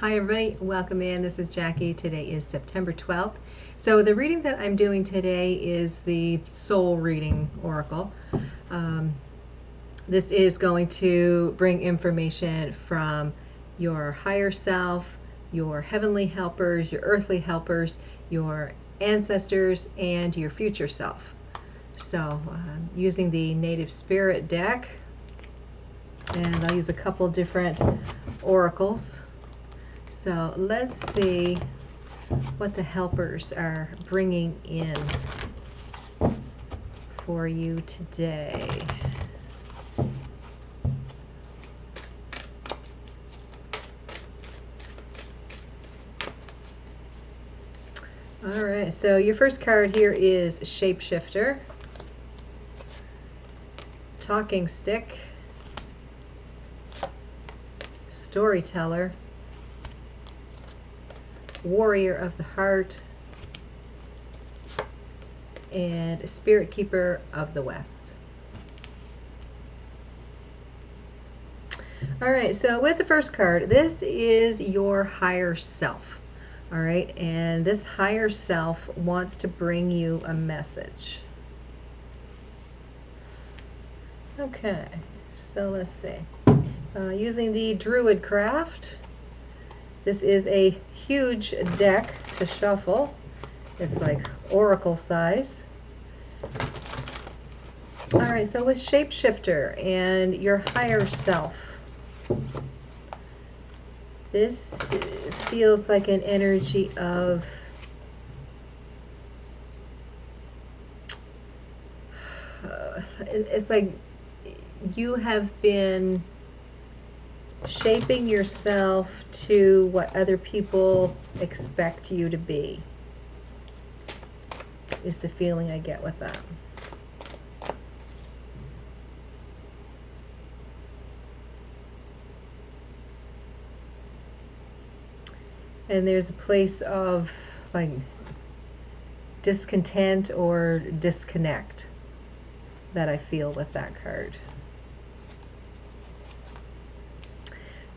Hi everybody, welcome in. This is Jackie. Today is September 12th. So the reading that I'm doing today is the Soul Reading Oracle. This is going to bring information from your higher self, your heavenly helpers, your earthly helpers, your ancestors, and your future self. So using the Native Spirit deck, and I'll use a couple different oracles. So let's see what the helpers are bringing in for you today. All right, so your first card here is Shapeshifter, Talking Stick, Storyteller, Warrior of the Heart, and Spirit Keeper of the West. All right, so with the first card, this is your higher self. All right, and this higher self wants to bring you a message. Okay, so let's see. Using the Druid Craft, this is a huge deck to shuffle. It's like oracle size. All right, so with Shapeshifter and your higher self, this feels like an energy of it's like you have been shaping yourself to what other people expect you to be, is the feeling I get with that. And there's a place of like discontent or disconnect that I feel with that card.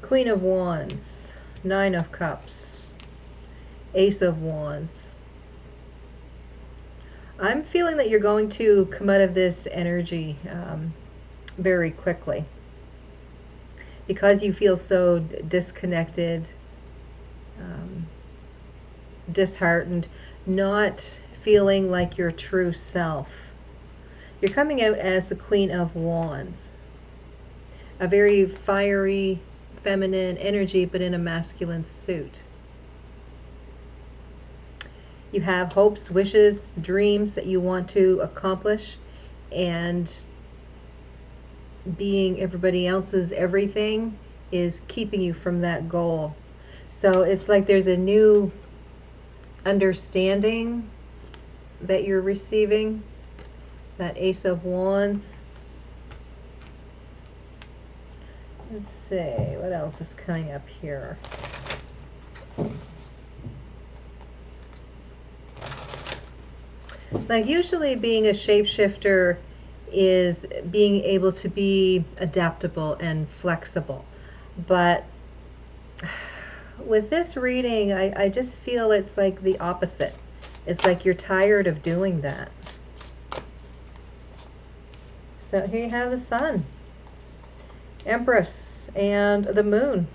Queen of Wands, Nine of Cups, Ace of Wands. I'm feeling that you're going to come out of this energy very quickly because you feel so disconnected, disheartened, not feeling like your true self. You're coming out as the Queen of Wands, a very fiery, feminine energy, but in a masculine suit. You have hopes, wishes, dreams that you want to accomplish, and being everybody else's everything is keeping you from that goal. So it's like there's a new understanding that you're receiving, that Ace of Wands. Let's see, what else is coming up here? Like usually being a shapeshifter is being able to be adaptable and flexible. But with this reading, I just feel it's like the opposite. It's like you're tired of doing that. So here you have the Sun, Empress, and the Moon.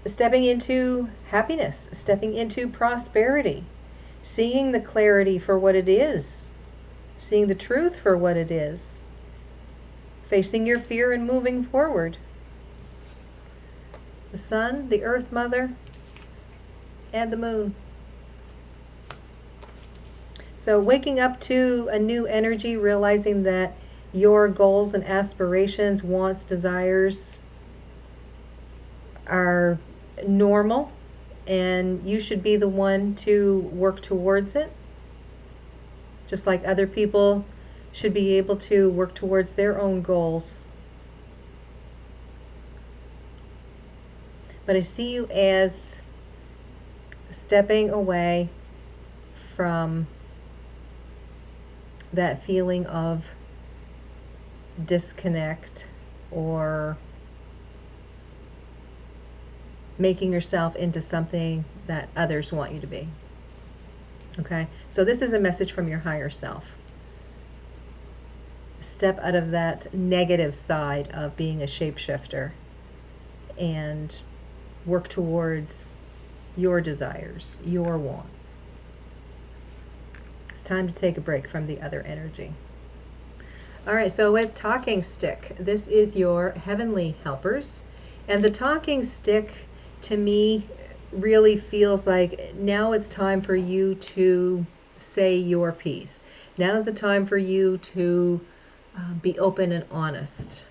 Stepping into happiness, stepping into prosperity, seeing the clarity for what it is, seeing the truth for what it is, facing your fear and moving forward. The Sun, the Earth Mother, and the Moon. So waking up to a new energy, realizing that your goals and aspirations, wants, desires are normal, and you should be the one to work towards it, just like other people should be able to work towards their own goals. But I see you as stepping away from that feeling of disconnect or making yourself into something that others want you to be. Okay, so this is a message from your higher self. Step out of that negative side of being a shapeshifter and work towards your desires, your wants. It's time to take a break from the other energy. All right, so with talking stick, this is your heavenly helpers. And the talking stick, to me, really feels like now it's time for you to say your piece. Now's the time for you to be open and honest.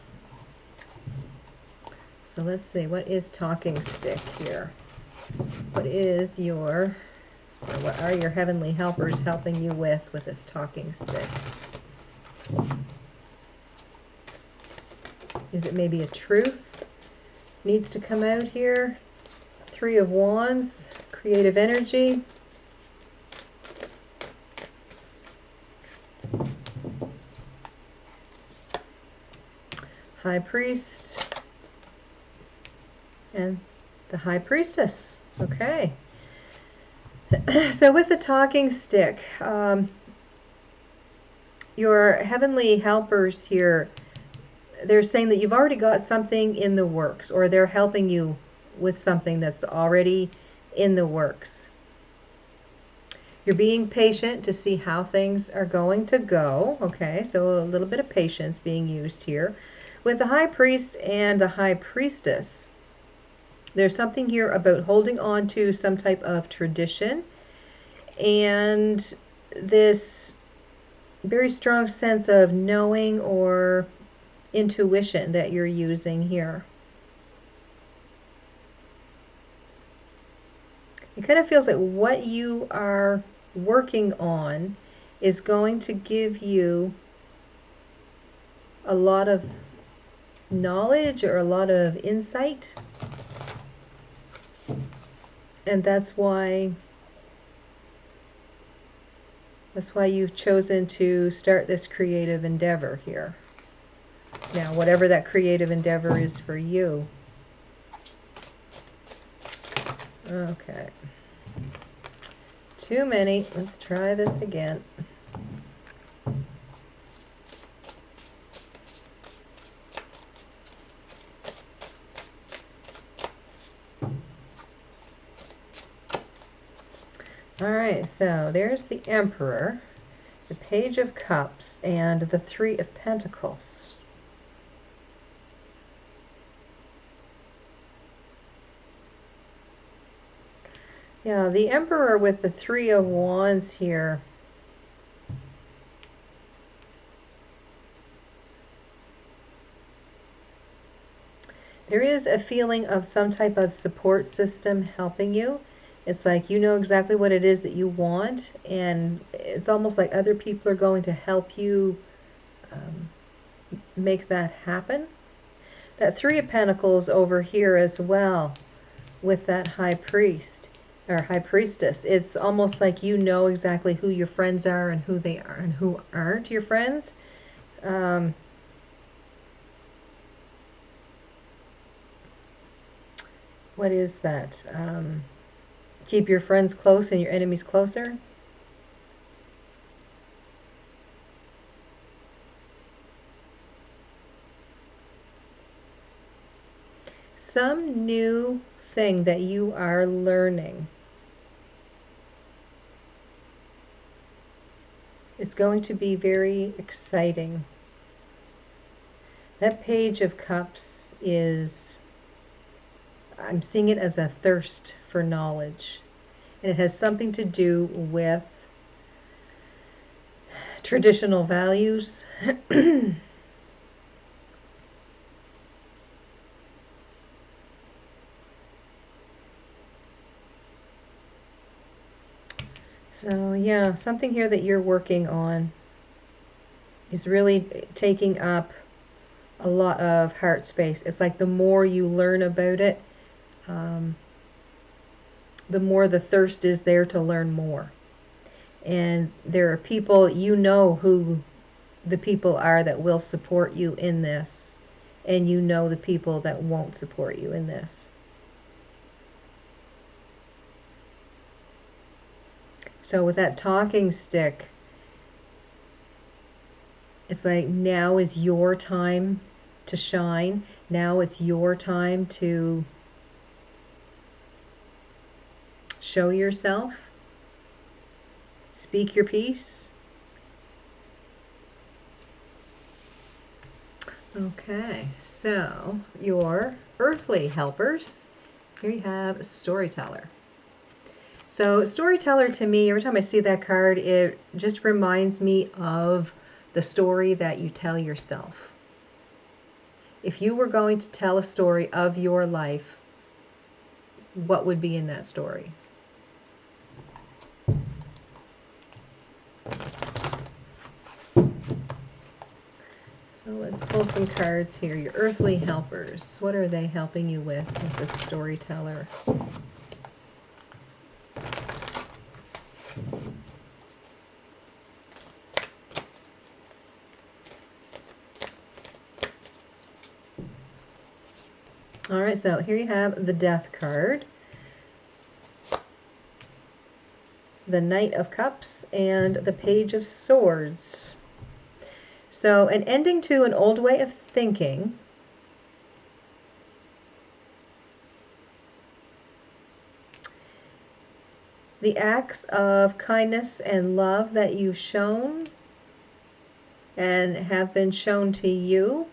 So let's see, what is talking stick here? What is your, or what are your heavenly helpers helping you with this talking stick? Is it maybe a truth needs to come out here? Three of Wands, creative energy. High Priest. And the High Priestess. Okay. So with the talking stick, your heavenly helpers here, they're saying that you've already got something in the works, or they're helping you with something that's already in the works. You're being patient to see how things are going to go. Okay, so a little bit of patience being used here. With the High Priest and the High Priestess, there's something here about holding on to some type of tradition and this very strong sense of knowing or intuition that you're using here. It kind of feels like what you are working on is going to give you a lot of knowledge or a lot of insight. And that's why you've chosen to start this creative endeavor here. Now, whatever that creative endeavor is for you. Okay. Too many. Let's try this again. All right, so there's the Emperor, the Page of Cups, and the Three of Pentacles. Yeah, the Emperor with the Three of Wands here. There is a feeling of some type of support system helping you. It's like you know exactly what it is that you want, and it's almost like other people are going to help you make that happen. That Three of Pentacles over here as well with that High Priest or High Priestess. It's almost like you know exactly who your friends are and who they are and who aren't your friends. What is that? Keep your friends close and your enemies closer. Some new thing that you are learning. It's going to be very exciting. That Page of Cups is, I'm seeing it as a thirst for knowledge. And it has something to do with traditional values. So yeah, something here that you're working on is really taking up a lot of heart space. It's like the more you learn about it, the more the thirst is there to learn more. And there are people, you know who the people are that will support you in this, and you know the people that won't support you in this. So with that talking stick, it's like now is your time to shine. Now it's your time to show yourself. Speak your piece. Okay, so your earthly helpers. Here you have storyteller. So storyteller, to me, every time I see that card, it just reminds me of the story that you tell yourself. If you were going to tell a story of your life, what would be in that story? So let's pull some cards here. Your earthly helpers. What are they helping you with this storyteller? All right, so here you have the Death card, the Knight of Cups, and the Page of Swords. So an ending to an old way of thinking. The acts of kindness and love that you've shown and have been shown to you.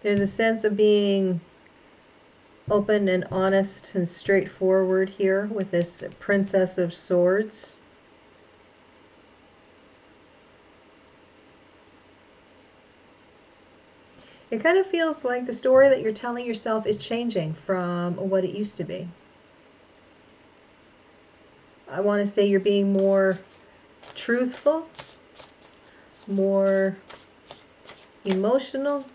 There's a sense of being open and honest and straightforward here with this Princess of Swords. It kind of feels like the story that you're telling yourself is changing from what it used to be. I want to say you're being more truthful, more emotional,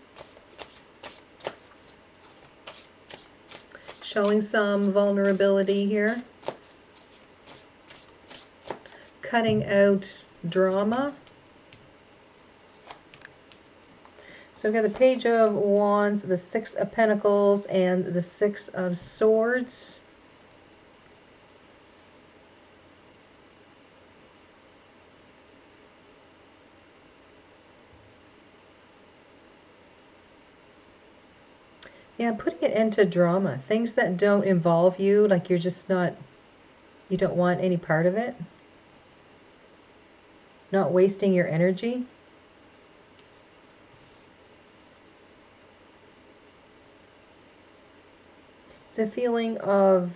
showing some vulnerability here, cutting out drama. So we've got the Page of Wands, the Six of Pentacles, and the Six of Swords. Yeah, putting it into drama. Things that don't involve you, like you're just not, you don't want any part of it. Not wasting your energy. It's a feeling of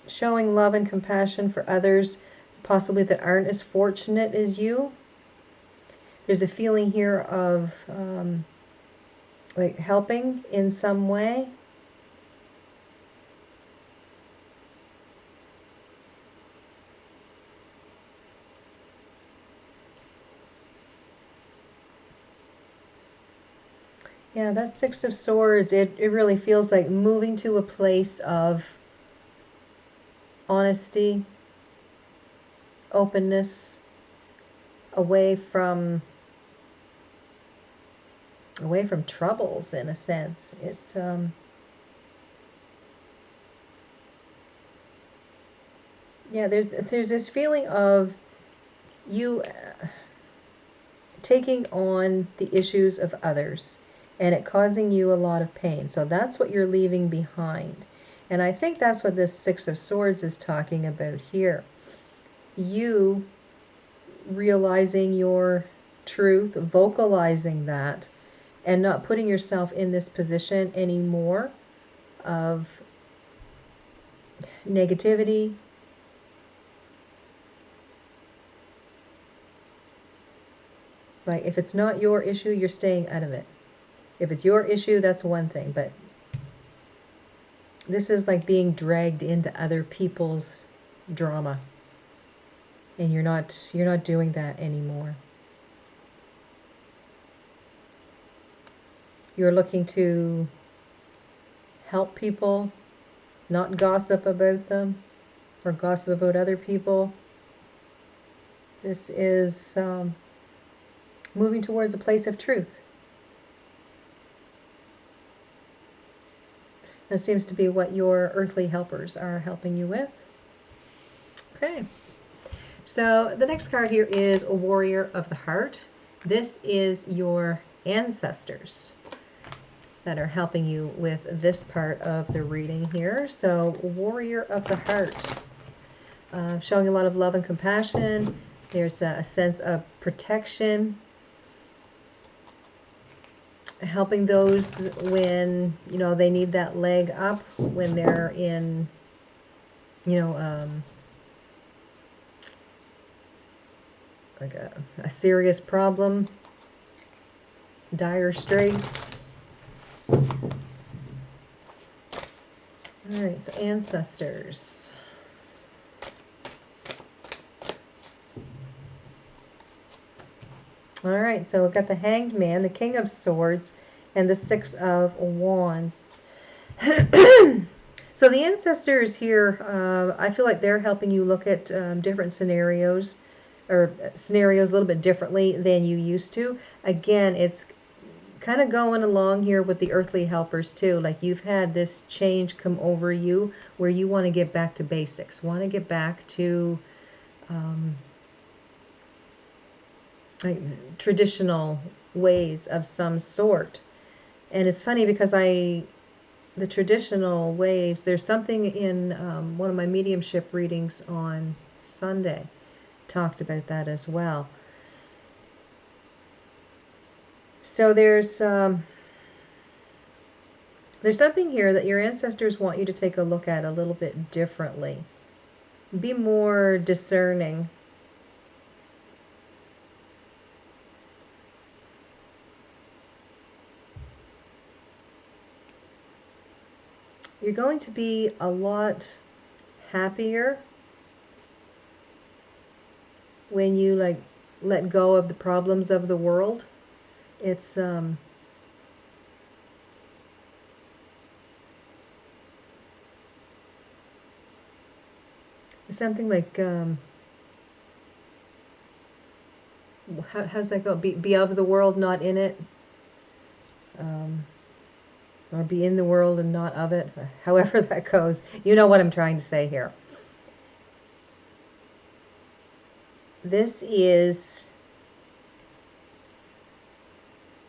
showing love and compassion for others, possibly that aren't as fortunate as you. There's a feeling here of like helping in some way. Yeah, that Six of Swords, it really feels like moving to a place of honesty, openness, away from troubles, in a sense. It's yeah, there's this feeling of you taking on the issues of others and it causing you a lot of pain. So that's what you're leaving behind. And I think that's what this Six of Swords is talking about here. You realizing your truth, vocalizing that, and not putting yourself in this position anymore of negativity. Like, if it's not your issue, you're staying out of it. If it's your issue, that's one thing, but this is like being dragged into other people's drama. And you're not doing that anymore. You're looking to help people, not gossip about them or gossip about other people. This is moving towards a place of truth. That seems to be what your earthly helpers are helping you with. Okay. So the next card here is a Warrior of the Heart. This is your ancestors that are helping you with this part of the reading here. So Warrior of the Heart, showing a lot of love and compassion. There's a sense of protection, helping those when, you know, they need that leg up, when they're in, you know, like a serious problem, dire straits. All right, so ancestors. All right, so we've got the Hanged Man, the King of Swords, and the Six of Wands. So the ancestors here, I feel like they're helping you look at different scenarios, or scenarios a little bit differently than you used to. Again, it's kind of going along here with the earthly helpers too. Like you've had this change come over you where you want to get back to basics, want to get back to like traditional ways of some sort. And it's funny because the traditional ways, there's something in one of my mediumship readings on Sunday talked about that as well. So there's something here that your ancestors want you to take a look at a little bit differently. Be more discerning. You're going to be a lot happier when you like let go of the problems of the world. It's something like how's that go? Be of the world, not in it. Or be in the world and not of it. However that goes. You know what I'm trying to say here. This is,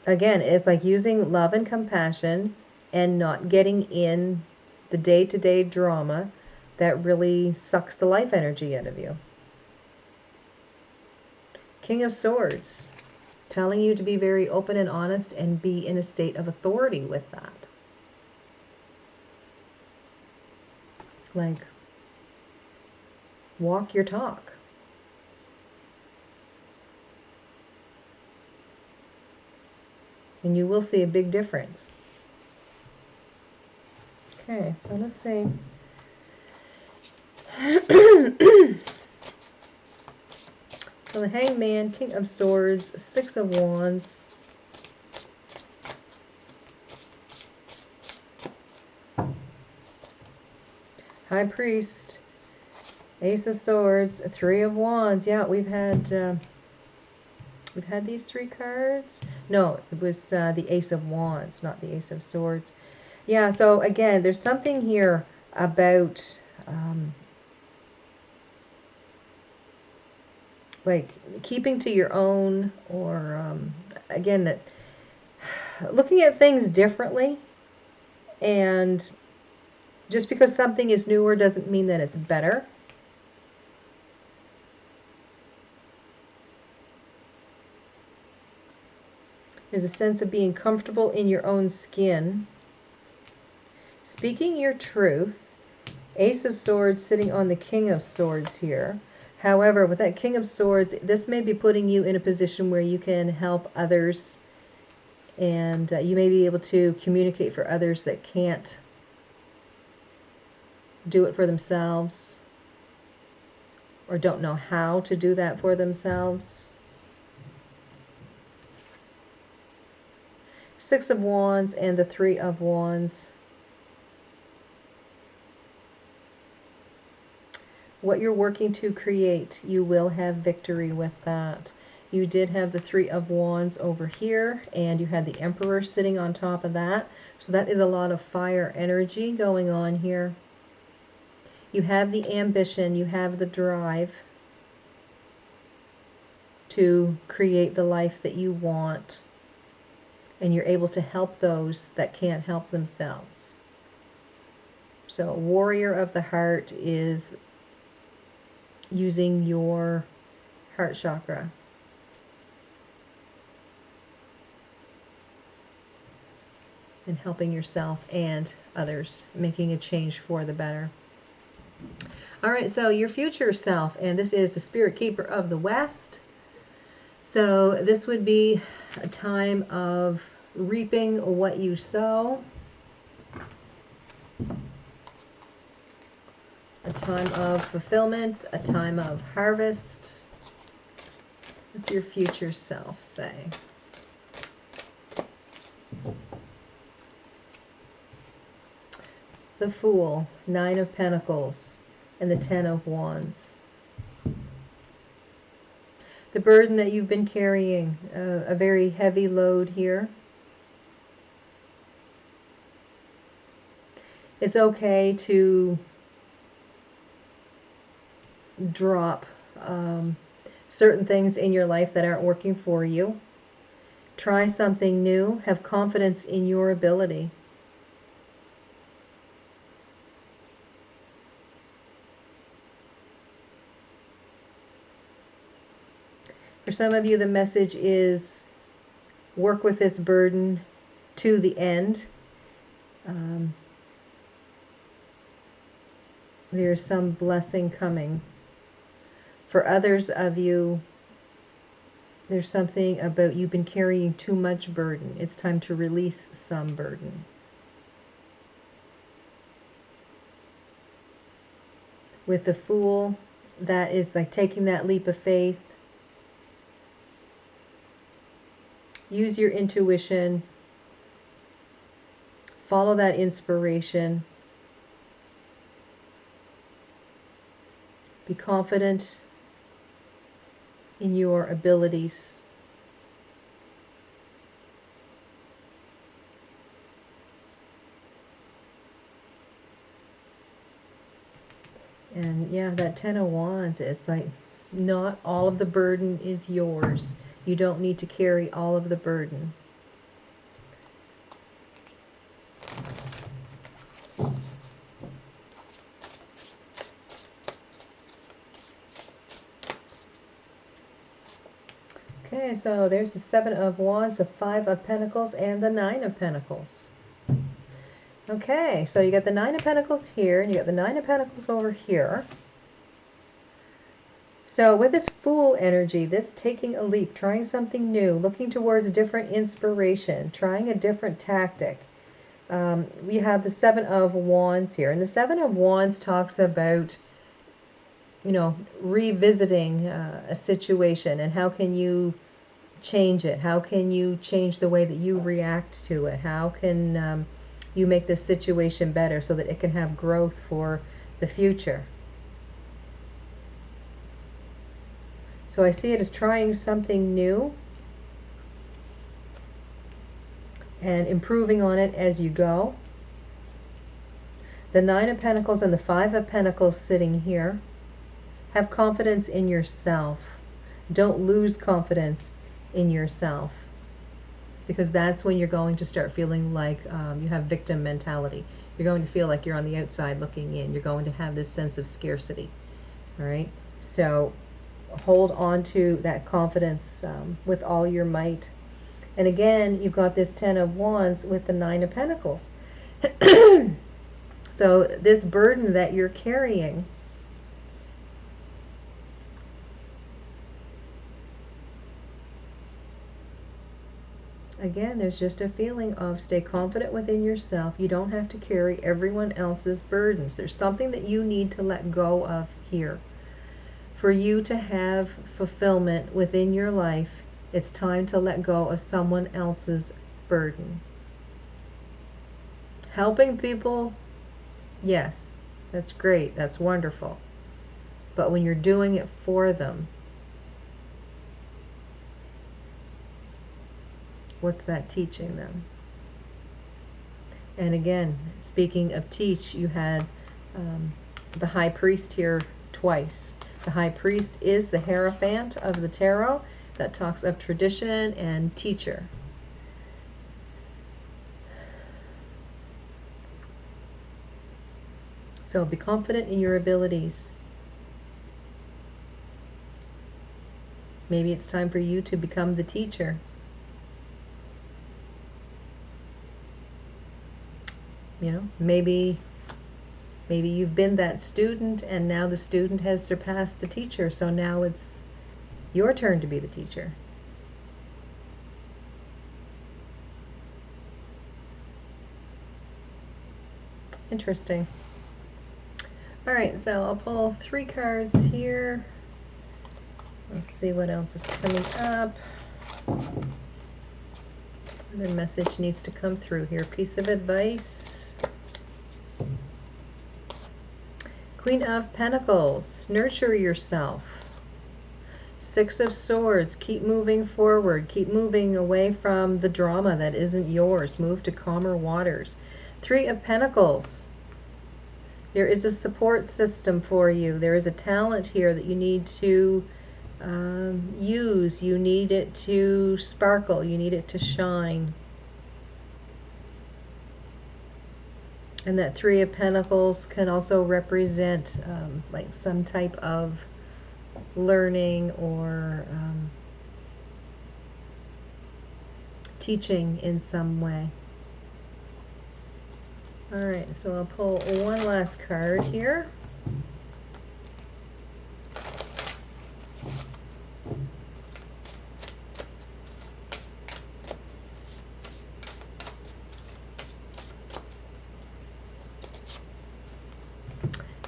again, it's like using love and compassion and not getting in the day-to-day drama that really sucks the life energy out of you. King of Swords, telling you to be very open and honest and be in a state of authority with that. Like, walk your talk. And you will see a big difference. Okay, so let's see. So the Hanged Man, King of Swords, Six of Wands. High Priest, Ace of Swords, Three of Wands. Yeah, we've had these three cards. No, it was the Ace of Wands, not the Ace of Swords. Yeah, so again, there's something here about like keeping to your own, or again, that looking at things differently. And just because something is newer doesn't mean that it's better. There's a sense of being comfortable in your own skin. Speaking your truth. Ace of Swords sitting on the King of Swords here. However, with that King of Swords, this may be putting you in a position where you can help others, and you may be able to communicate for others that can't do it for themselves or don't know how to do that for themselves. Six of Wands and the Three of Wands. What you're working to create, you will have victory with that. you did have the Three of Wands over here, and you had the Emperor sitting on top of that. So that is a lot of fire energy going on here. You have the ambition, you have the drive to create the life that you want, and you're able to help those that can't help themselves. So warrior of the heart is using your heart chakra. And helping yourself and others, making a change for the better. All right, so your future self, and this is the Spirit Keeper of the West. So this would be a time of reaping what you sow. A time of fulfillment, a time of harvest. What's your future self say? The Fool, Nine of Pentacles, and the Ten of Wands. The burden that you've been carrying, a very heavy load here. It's okay to drop certain things in your life that aren't working for you. Try something new. Have confidence in your ability. For some of you, the message is work with this burden to the end. There's some blessing coming. For others of you, there's something about you've been carrying too much burden. It's time to release some burden. With the Fool, that is like taking that leap of faith. Use your intuition. Follow that inspiration. Be confident in your abilities. And yeah, that Ten of Wands, it's like not all of the burden is yours. You don't need to carry all of the burden. Okay, so there's the Seven of Wands, the Five of Pentacles, and the Nine of Pentacles. Okay, so you got the Nine of Pentacles here, and you got the Nine of Pentacles over here. So with this Fool energy, this taking a leap, trying something new, looking towards a different inspiration, trying a different tactic. We have the Seven of Wands here, and the Seven of Wands talks about, you know, revisiting a situation, and how can you change it? How can you change the way that you react to it? How can you make this situation better so that it can have growth for the future? So I see it as trying something new and improving on it as you go. The Nine of Pentacles and the Five of Pentacles sitting here. Have confidence in yourself. Don't lose confidence in yourself, because that's when you're going to start feeling like you have victim mentality. You're going to feel like you're on the outside looking in. You're going to have this sense of scarcity. All right? So hold on to that confidence with all your might. And again, you've got this Ten of Wands with the Nine of Pentacles. So this burden that you're carrying, again, there's just a feeling of stay confident within yourself. You don't have to carry everyone else's burdens. There's something that you need to let go of here. For you to have fulfillment within your life, it's time to let go of someone else's burden. Helping people, yes, that's great, that's wonderful. But when you're doing it for them, What's that teaching them? And again, speaking of teach, you had the high priest here twice. The high priest is the Hierophant of the tarot that talks of tradition and teacher. So be confident in your abilities. Maybe it's time for you to become the teacher. You know, maybe you've been that student and now the student has surpassed the teacher, so now it's your turn to be the teacher. Interesting. All right, so I'll pull 3 cards here. Let's see what else is coming up. What message needs to come through here? Piece of advice. Queen of Pentacles, nurture yourself. 6 of Swords, keep moving forward. Keep moving away from the drama that isn't yours. Move to calmer waters. 3 of Pentacles. There is a support system for you. There is a talent here that you need to use. You need it to sparkle. You need it to shine. And that 3 of Pentacles can also represent like some type of learning or teaching in some way. All right, so I'll pull one last card here.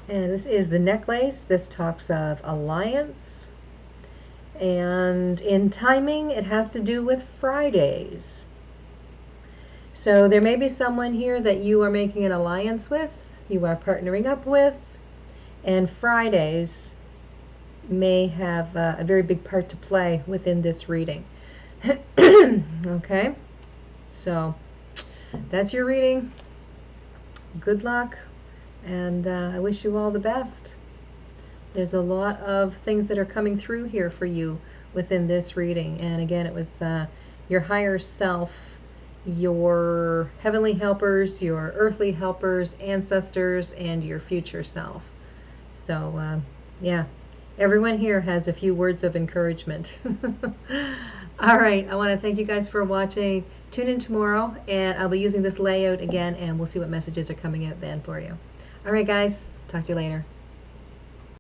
And this is the necklace. This talks of alliance. And in timing, it has to do with Fridays. So there may be someone here that you are making an alliance with, you are partnering up with, and Fridays may have a very big part to play within this reading. Okay, so that's your reading. Good luck, and I wish you all the best. There's a lot of things that are coming through here for you within this reading, and again, it was your higher self, your heavenly helpers, your earthly helpers, ancestors, and your future self. So yeah, everyone here has a few words of encouragement. All right, I want to thank you guys for watching. Tune in tomorrow, and I'll be using this layout again, and we'll see what messages are coming out then for you. All right, guys, talk to you later.